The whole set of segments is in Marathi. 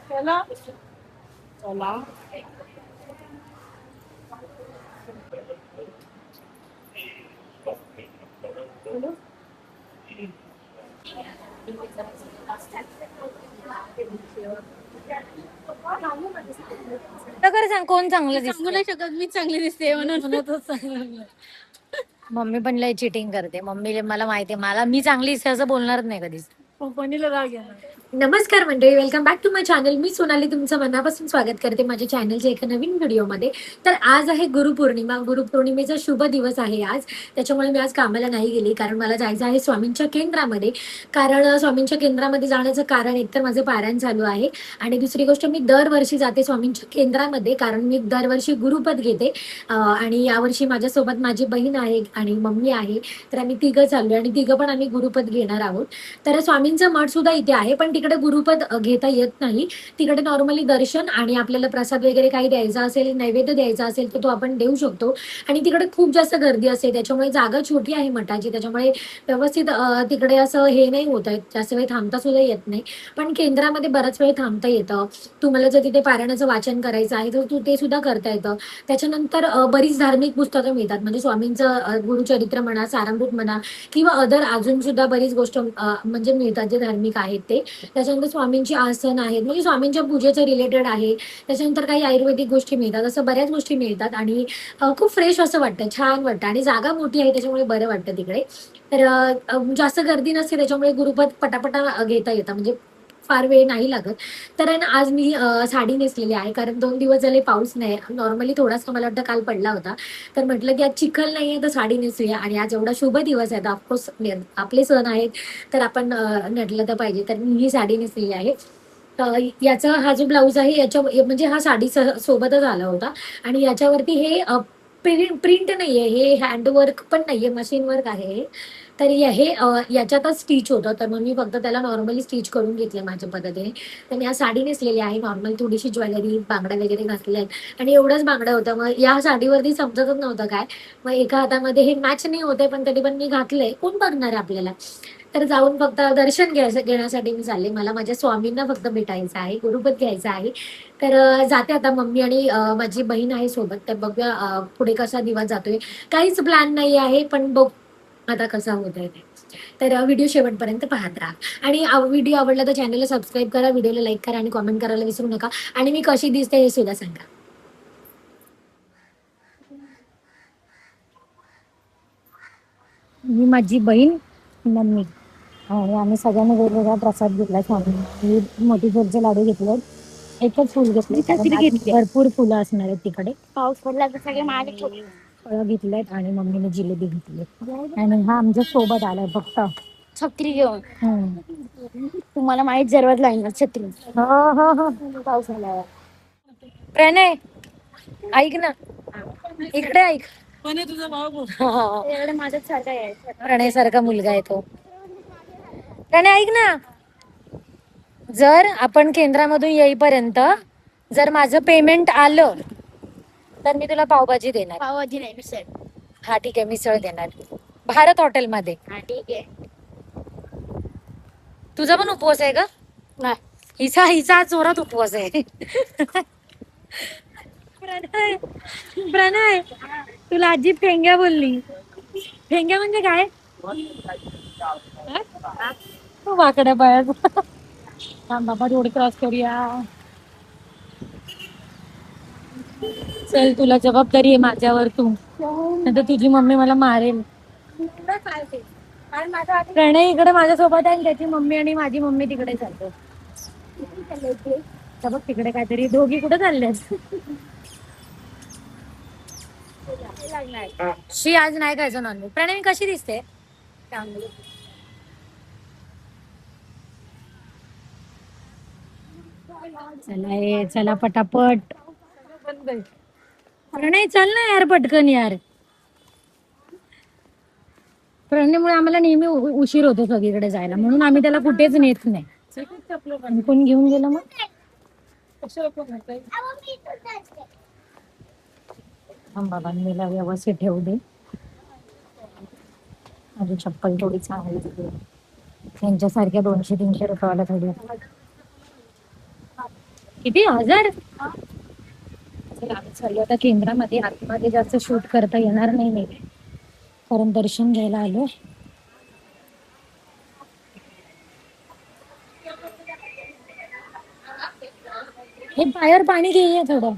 चला चला तर सांग कोण चांगलं सांगू नाही शकत मी चांगली दिसते म्हणून. मम्मी पण लय चिटिंग करते. मम्मी मला माहितीये, मला मी चांगली दिसते असं बोलणारच नाही कधीच. कंपनीला राग येणार. नमस्कार मंडळी, welcome back to my channel. मी सोनाली तुमचं मनापासून स्वागत करते माझ्या चॅनलच्या एका नवीन व्हिडिओमध्ये. तर आज आहे गुरुपौर्णिमा. गुरुपौर्णिमेचा शुभ दिवस आहे आज. त्याच्यामुळे मी आज कामाला नाही गेली, कारण मला जायचं आहे स्वामींच्या केंद्रामध्ये. कारण स्वामींच्या केंद्रामध्ये जाण्याचं कारण एकतर माझे पारायण चालू आहे, आणि दुसरी गोष्ट मी दरवर्षी जाते स्वामींच्या केंद्रामध्ये, कारण मी दरवर्षी गुरुपद घेते. आणि यावर्षी माझ्यासोबत माझी बहीण आहे आणि मम्मी आहे. तर आम्ही तिघं चाललो आणि तिघं पण आम्ही गुरुपद घेणार आहोत. तर स्वामींचं मठ सुद्धा इथे आहे, पण तिकडे गुरुपद घेता येत नाही. तिकडे नॉर्मली दर्शन आणि आपल्याला प्रसाद वगैरे काही द्यायचा असेल, नैवेद्य द्यायचा असेल तर तो आपण देऊ शकतो. आणि तिकडे खूप जास्त गर्दी असते, त्याच्यामुळे जागा छोटी आहे मठाची, त्याच्यामुळे व्यवस्थित तिकडे असं हे नाही होत आहे, जास्त वेळ थांबता सुद्धा येत नाही. पण केंद्रामध्ये बराच वेळ थांबता येतं. तुम्हाला जर तिथे पारायणाचं वाचन करायचं आहे तर तू ते सुद्धा करता येतं. त्याच्यानंतर बरीच धार्मिक पुस्तकं मिळतात, म्हणजे स्वामींचं गुरुचरित्र म्हणा, सारामृत म्हणा, किंवा अदर अजून सुद्धा बरीच गोष्ट म्हणजे मिळतात जे धार्मिक आहेत ते. त्याच्यानंतर स्वामींची आसन आहेत, म्हणजे स्वामींच्या पूजेचं रिलेटेड आहे. त्याच्यानंतर काही आयुर्वेदिक गोष्टी मिळतात, असं बऱ्याच गोष्टी मिळतात. आणि खूप फ्रेश असं वाटतं, छान वाटतं, आणि जागा मोठी आहे त्याच्यामुळे बरं वाटतं तिकडे. तर जास्त गर्दी नसते, त्याच्यामुळे गुरुपद पटापटा घेता येतं, म्हणजे फार वेळ नाही लागत. तर आहे ना, आज मी साडी नेसलेली आहे, कारण 2 दिवस झाले पाऊस नाही. नॉर्मली थोडासा मला वाटतं काल पडला होता. तर म्हटलं की आज चिखल नाहीये तर साडी नेसूया, आणि आज एवढा शुभ दिवस आहे तर ऑफकोर्स आपले सण आहेत तर आपण नटलं तर पाहिजे. तर मी ही साडी नेसलेली आहे. याचा हा जो ब्लाऊज आहे याच्या म्हणजे हा साडी सोबतच आला होता, आणि याच्यावरती हे प्रिंट नाहीये, हे हँडवर्क पण नाहीये, मशीन वर्क आहे हे. तर हे याच्यातच स्टिच होतं, तर मग मी फक्त त्याला नॉर्मली स्टिच करून घेतले माझ्या पद्धतीने. तर मी आज साडी नेसलेली आहे, नॉर्मल थोडीशी ज्वेलरी, बांगड्या वगैरे घातल्या आहेत, आणि एवढंच बांगड्या होतं. मग या साडीवरती समजतच नव्हतं काय, मग एका हातामध्ये हे मॅच नाही होते, पण तरी पण मी घातलंय, कोण बघणार आहे आपल्याला. तर जाऊन फक्त दर्शन घेण्यासाठी मी चालले. मला माझ्या स्वामींना फक्त भेटायचं आहे, गुरुपद घ्यायचं आहे. तर जाते आता. मम्मी आणि माझी बहीण आहे सोबत. तर बघूया पुढे कसा दिवस जातोय. काहीच प्लॅन नाही आहे, पण बघ आता कसा होत आहे ते. तर व्हिडिओ शेवटपर्यंत पाहत राहा, आणि व्हिडिओ आवडला तर चॅनलला सबस्क्राईब करा, व्हिडिओला लाईक करा, आणि कॉमेंट करायला विसरू नका. आणि मी कशी दिसते हे सुद्धा सांगा. मी, माझी बहीण, मम्मी, आणि आम्ही सगळ्यांनी वेगवेगळा प्रसाद घेतला. स्वामी मोतीचूरचे लाडू घेतले, एकच फुल घेतले, भरपूर फुलं असणार आहेत तिकडे. पाऊस पडला तर सगळे मागे फळं घेतलेत, आणि मम्मीने जिलेबी घेतली. आणि हा आमच्या सोबत आलाय फक्त छत्री घेऊन. तुम्हाला माहित जरवत लागणार छत्री. पाऊस आला. प्रणय, ऐक ना, इकडे ऐक. पण तुझा भाऊ माझ्याच सारखा आहे. प्रणय सारखा मुलगा आहे तो. प्रणय ऐक ना, जर आपण केंद्रामधून येईपर्यंत जर माझं पेमेंट आलं तर मी तुला पावभाजी देणार. पावभाजी नाही, मिसळ. हा ठीक आहे, मिसळ देणार भारत हॉटेलमध्ये. हा ठीक आहे. तुझा पण उपवास आहे का? नाही. हिचा जोरात उपवास आहे. प्रणय, प्रणय, तुला आजी फेंग्या बोलली. फेंग्या म्हणजे काय? वाकड्या पायाचा. थांब बाबा, रोड क्रॉस करूया. चल, तुला जबाबदारी आहे माझ्यावर, तू नाही तर तुझी मम्मी मला मारेल. प्रणय इकडे माझ्यासोबत आहे, आणि त्याची मम्मी आणि माझी मम्मी तिकडे चालतो. बघ तिकडे काहीतरी, दोघी कुठे चालल्यात? शी आज नाही खायचं नॉनव्हेज. प्रणय कशी दिसते? चला चला पटापट. प्रणय चल ना यार, पटकन यार. प्रणयमुळे आम्हाला नेहमी उशीर होतो सगळीकडे जायला, म्हणून आम्ही त्याला कुठेच नेत नाही. कोण घेऊन गेलं मग? बाबा मीला व्यवस्थित ठेवू दे. माझी चप्पल थोडी चांगली दिली. त्यांच्यासारख्या 200-300 रुपयाला थोडी. किती 1000? चालू आता केंद्रामध्ये. आतमध्ये जास्त शूट करता येणार नाही कारण दर्शन घ्यायला आलो. हे बाहेर पाणी घेऊया थोडं.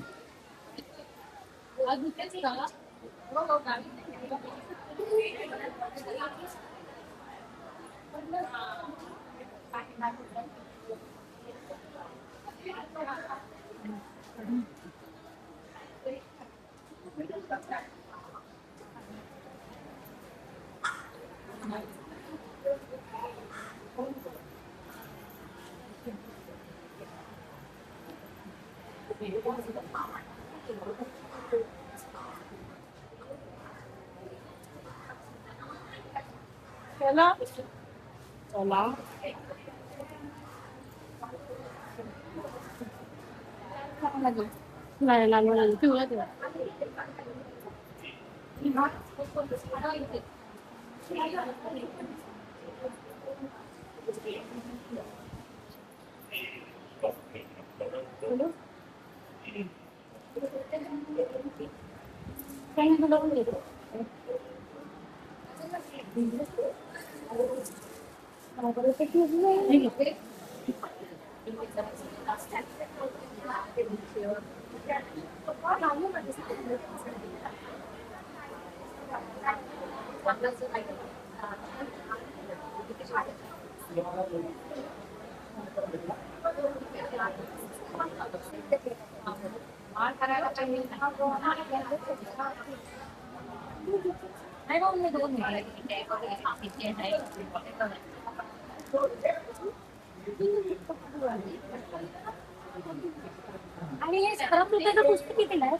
आणि हे 11 रुपयाचं पुस्तक कितीला आहे?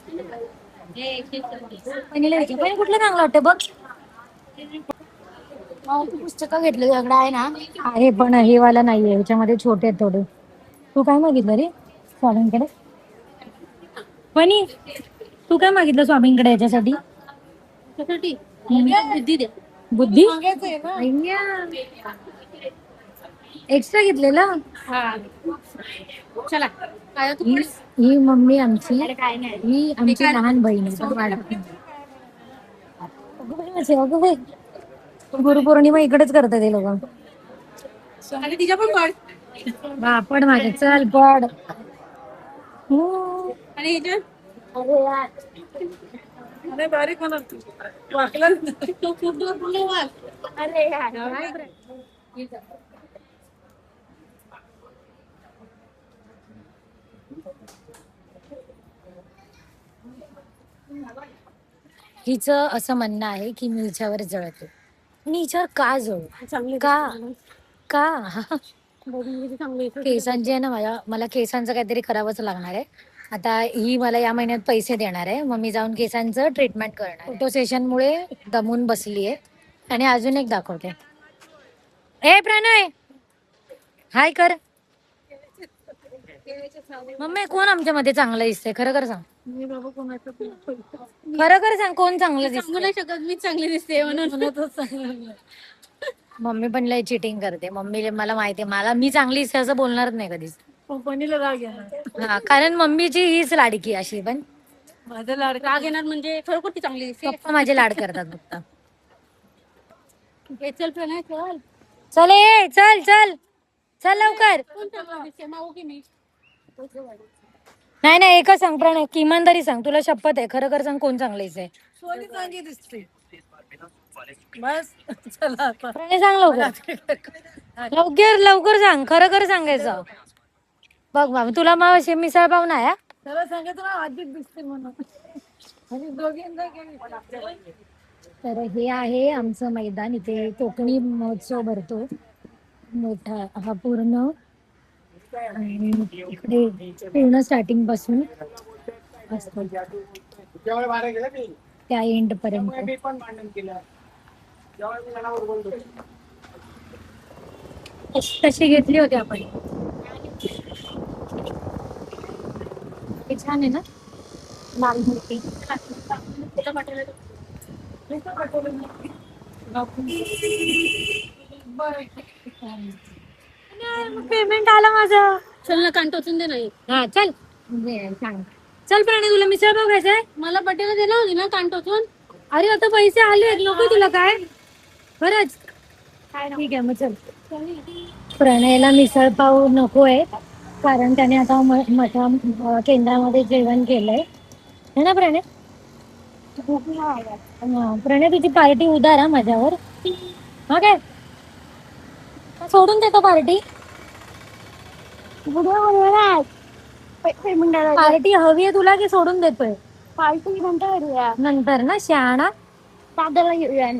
कुठलं चांगलं वाटतं बघ. पुस्तकं घेतलं तुझ्याकडे आहे ना? आहे पण हे वाला नाहीये, ह्याच्यामध्ये छोटे आहेत थोडे. तू काय मागितलं रे स्वामींकडे? पण तू काय मागितलं स्वामींकडे याच्यासाठी? बुद्धी दे. बुद्धी एक्स्ट्रा घेतलेलं. चला काय तू ही मम्मी आमची, काय नाही. ही आमची लहान बहीण आहे. अगं बाई, गुरुपौर्णिमा इकडेच करतात ते लोक. आणि तिच्या पण पड बापड माझे चल पड. आणि ह्याच्यात अरे यार अरे बारीक होणार तू वाकला तो खूप अरे यार हिचं असं म्हणणं आहे की मी हिच्यावर जळते. मी हिच्यावर का जळू? का केसांचे आहे ना, मला केसांचं काहीतरी करावंच लागणार आहे. आता ही मला या महिन्यात पैसे देणार आहे, मग मी जाऊन केसांचं ट्रीटमेंट करणार. फोटो सेशनमुळे दमून बसलीये. आणि अजून एक दाखवते. ए प्रणय हाय कर. मम्मी कोण आमच्या मध्ये चांगलं दिसतंय? खरं खरं सांग. खरं खरं सांग कोण चांगलं दिसतंय? शकत मी चांगली दिसते म्हणून मम्मी पण लय चिटिंग करते. मम्मी मला माहितीये, मी चांगली दिसते असं बोलणारच नाही कधीच. हा कारण मम्मीची हीच लाडकी अशी. पण माझं लाड राग येणार म्हणजे खरोखर ती चांगली दिसते. पप्पा माझे लाड करतात फक्त. चल प्रणय चल. चल ये चल चल चल लवकर. कोण चांगला दिसते माऊ की मी? नाही नाही एकच सांग प्रणय, इमानदारी सांग, तुला शपथ आहे. खरं खरं सांग कोण चांगलं दिसतंय? सोनी चांगली दिसते बस. चला प्रणय सांग लवकर. लवकर लवकर सांग, खरं खरं सांगायचं. बघ बाबा तुला मग मिसळ पाव नाही हा? त्याला सांगायचं ना आधीच दिसते म्हणून. आणि दोघींना तर हे आहे आमचं मैदान. इथे कोकणी महोत्सव भरतो मोठा हा पूर्ण. आणि इकडे पूर्ण स्टार्टिंग पासून असतो त्या एंड पर्यंत. तशी घेतली होती आपण. हे छान आहे ना, लाल मूर्ती. पेमेंट आला माझा. चल ना कान टोचून दे नाही. हा चल. सांग. चल प्राणी, तुला मिसळ पाव खायचाय? मला बड्डेला दिला होती ना कान टोचून. अरे आता पैसे आले, नको तुला काय? खरंच ठीक आहे मग चल. प्रणयला मिसळ पाव नकोय, कारण त्याने आता मठा केंद्रामध्ये जेवण केलंय, है ना प्रणय? हा, प्रणय तुझी पार्टी उधार हा माझ्यावर. हा काय, सोडून देतो पार्टी? पार्टी हवी आहे तुला की सोडून देतोय? पार्टी नंतर नंतर ना, शहाणा. दादाला घेऊया.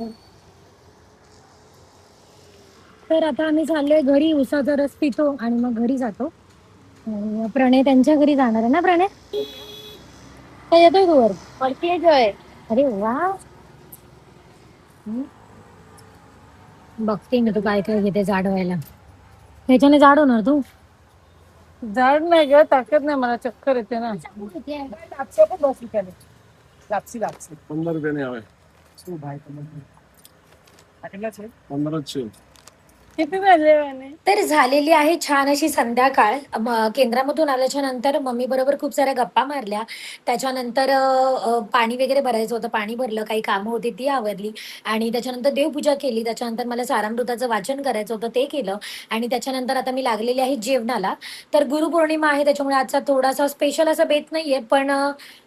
तर आता आम्ही चाललोय घरी, उसाचा रस पितो आणि मग घरी जातो. आणि प्रणय त्यांच्या घरी जाणार आहे ना प्रणय? काय येतोय तू वर? येतोय. अरे वा. बघते मी तू काय काय घेते जाड व्हायला. ह्याच्याने जाड होणार तू? जाड नाही ग, ताकद नाही, मला चक्कर येते ना. लापसी 15 रुपये नहीं आवे, 1500. किती झाले म्हणे? तर झालेली आहे छान अशी संध्याकाळ. केंद्रामधून आल्याच्या नंतर मम्मी बरोबर खूप साऱ्या गप्पा मारल्या. त्याच्यानंतर पाणी वगैरे भरायचं होतं, पाणी भरलं, काही कामं होती ती आवरली आणि त्याच्यानंतर देवपूजा केली. त्याच्यानंतर मला सारामृताचं वाचन करायचं होतं, ते केलं आणि त्याच्यानंतर आता मी लागलेली आहे जेवणाला. तर गुरुपौर्णिमा आहे, त्याच्यामुळे आजचा थोडासा स्पेशल असा बेत नाहीये, पण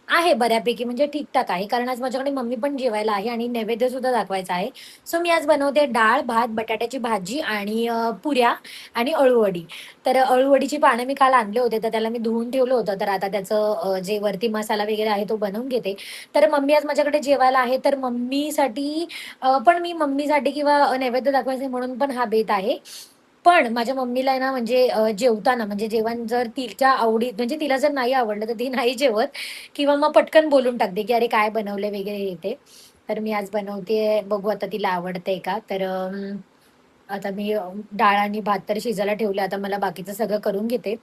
आहे बऱ्यापैकी, म्हणजे ठीकठाक आहे, कारण आज माझ्याकडे मम्मी पण जेवायला आहे आणि नैवेद्य सुद्धा दाखवायचा आहे. सो मी आज बनवते डाळ भात, बटाट्याची भाजी आणि पुऱ्या आणि अळूवडी. तर अळूवडीची पानं मी काल आणले होते, तर त्याला मी धुवून ठेवलं होतं. तर आता त्याचं जे वरती मसाला वगैरे आहे तो बनवून घेते. तर मम्मी आज माझ्याकडे जेवायला आहे, तर मम्मीसाठी पण मी मम्मीसाठी किंवा नैवेद्य दाखवायचे म्हणून पण हा बेत आहे. पण माझ्या मम्मीला आहे ना, म्हणजे जेवताना म्हणजे जेवण जर तिच्या आवडी, म्हणजे तिला जर नाही आवडलं तर ती नाही जेवत, किंवा मग पटकन बोलून टाकते की अरे काय बनवलंय वगैरे येते. तर मी आज बनवते, बघू आता तिला आवडतंय का. तर आता मी डाळ आणि भात तर शिजायला ठेवलं, आता मला बाकीचं सगळं करून घेते.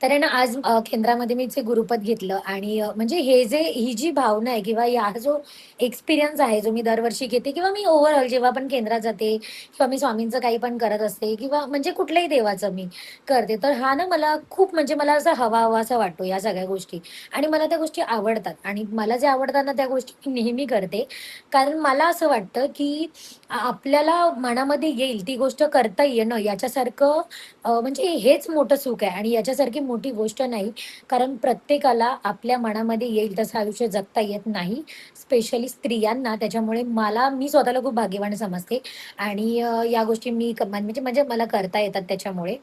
तर आहे ना, आज केंद्रामध्ये मी जे गुरुपद घेतलं आणि म्हणजे हे जे ही जी भावना आहे किंवा हा जो एक्सपिरियन्स आहे जो मी दरवर्षी घेते, किंवा मी ओव्हरऑल जेव्हा पण केंद्रात जाते किंवा मी स्वामींचं काही पण करत असते किंवा म्हणजे कुठल्याही देवाचं मी करते, तर हा ना मला खूप, म्हणजे मला असं हवा हवा असा वाटतो या सगळ्या गोष्टी. आणि मला त्या गोष्टी आवडतात आणि मला जे आवडतात ना त्या गोष्टी मी नेहमी करते. कारण मला असं वाटतं की आपल्याला मनामध्ये येईल ती गोष्ट करता येणं याच्यासारखं म्हणजे हेच मोठं सुख आहे आणि याच्यासारखी मोठी गोष्ट नाही. कारण प्रत्येकाला आपल्या मनामध्ये येईल तसं आयुष्य जगता येत नाही, स्पेशली स्त्रियांना. त्याच्यामुळे मी स्वतःला खूप भाग्यवान समजते आणि या गोष्टी मी म्हणजे म्हणजे मला करता येतात त्याच्यामुळे.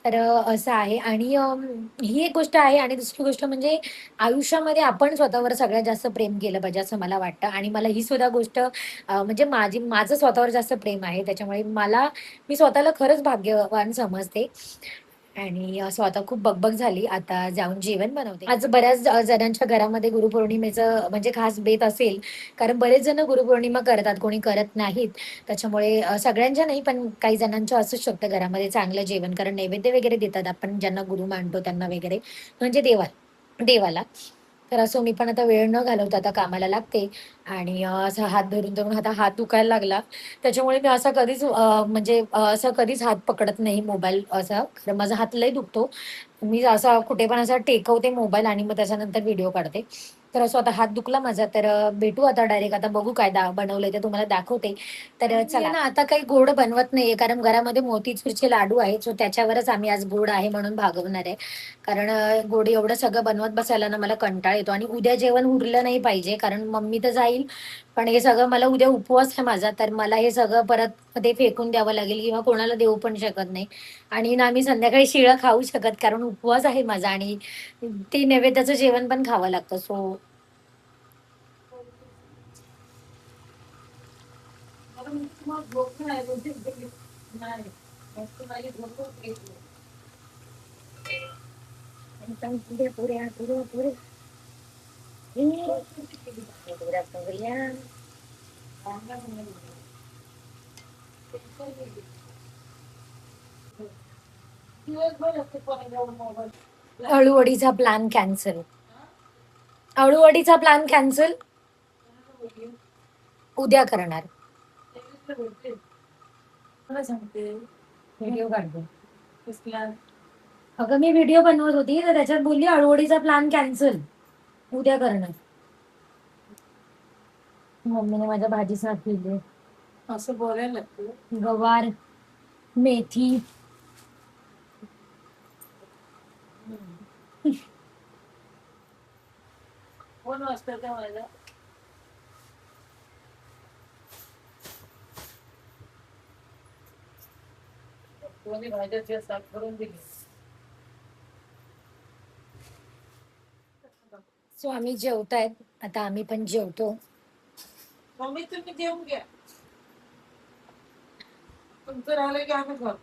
तर असं आहे आणि ही एक गोष्ट आहे आणि दुसरी गोष्ट म्हणजे आयुष्यामध्ये आपण स्वतःवर सगळ्यात जास्त प्रेम केलं पाहिजे असं मला वाटतं. आणि मला ही सुद्धा गोष्ट म्हणजे माझं स्वतःवर जास्त प्रेम आहे, त्याच्यामुळे मी स्वतःला खरंच भाग्यवान समजते. आणि स्वतः खूप बकबक झाली, आता जाऊन जेवण बनवते. आज बऱ्याच जणांच्या घरामध्ये गुरुपौर्णिमेचं म्हणजे खास बेत असेल, कारण बरेच जण गुरुपौर्णिमा करतात, कोणी करत नाहीत. त्याच्यामुळे सगळ्यांच्या नाही, पण काही जणांच्या असूच शकतं घरामध्ये चांगलं जेवण, कारण नैवेद्य वगैरे देतात आपण ज्यांना गुरु मानतो त्यांना वगैरे, म्हणजे देवाला. तर असं मी पण आता वेळ न घालवता आता कामाला लागते. आणि असा हात धरून धरून आता हात दुखायला लागला, त्याच्यामुळे मी असा कधीच म्हणजे असं कधीच हात पकडत नाही मोबाईल असा, कारण माझा हात लय दुखतो. मी असा कुठे पण असा टेकवते मोबाईल आणि मग त्याच्यानंतर व्हिडिओ काढते. तर असं आता हात दुखला माझा, तर भेटू आता डायरेक्ट. आता बघू काय बनवलंय ते तुम्हाला दाखवते. तर चला ना, आता काही गोड बनवत नाहीये, कारण घरामध्ये मोतीचूरचे लाडू आहेत, सो त्याच्यावरच आम्ही आज गोड आहे म्हणून भागवणार आहे. कारण गोड एवढं सगळं बनवत बसायला ना मला कंटाळ येतो आणि उद्या जेवण उरलं नाही पाहिजे, कारण मम्मी तर जाईल, पण हे सगळं मला उद्या उपवास आहे माझा, तर मला हे सगळं परत ते फेकून द्यावं लागेल किंवा कोणाला देऊ पण शकत नाही. आणि ना मी संध्याकाळी शिळं खाऊ शकत, कारण उपवास आहे माझा आणि ते नैवेद्याचं जेवण पण खावं लागतं. सो पुऱ्या पुऱ्या पुऱ्या अळूवडीचा प्लॅन कॅन्सल. अळूवडीचा प्लॅन कॅन्सल. उद्या करणार. मला सांगते व्हिडिओ काढतो. कसला अगं मी व्हिडिओ बनवत होती तर त्याच्यात बोलली अळूवडीचा प्लॅन कॅन्सल. उद्या करणार. मम्मीने माझ्या भाजी साफ केली. असं बोलायला लागतं. गवार, मेथी. कोण वाजता त्या माझ्या कोणी भाज्याची साफ करून दिली. सो आम्ही जेवतायत. आता आम्ही पण जेवतो. मम्मी तुम्ही जेवून घ्या. तुमचं राहिलं की आम्ही खाऊ.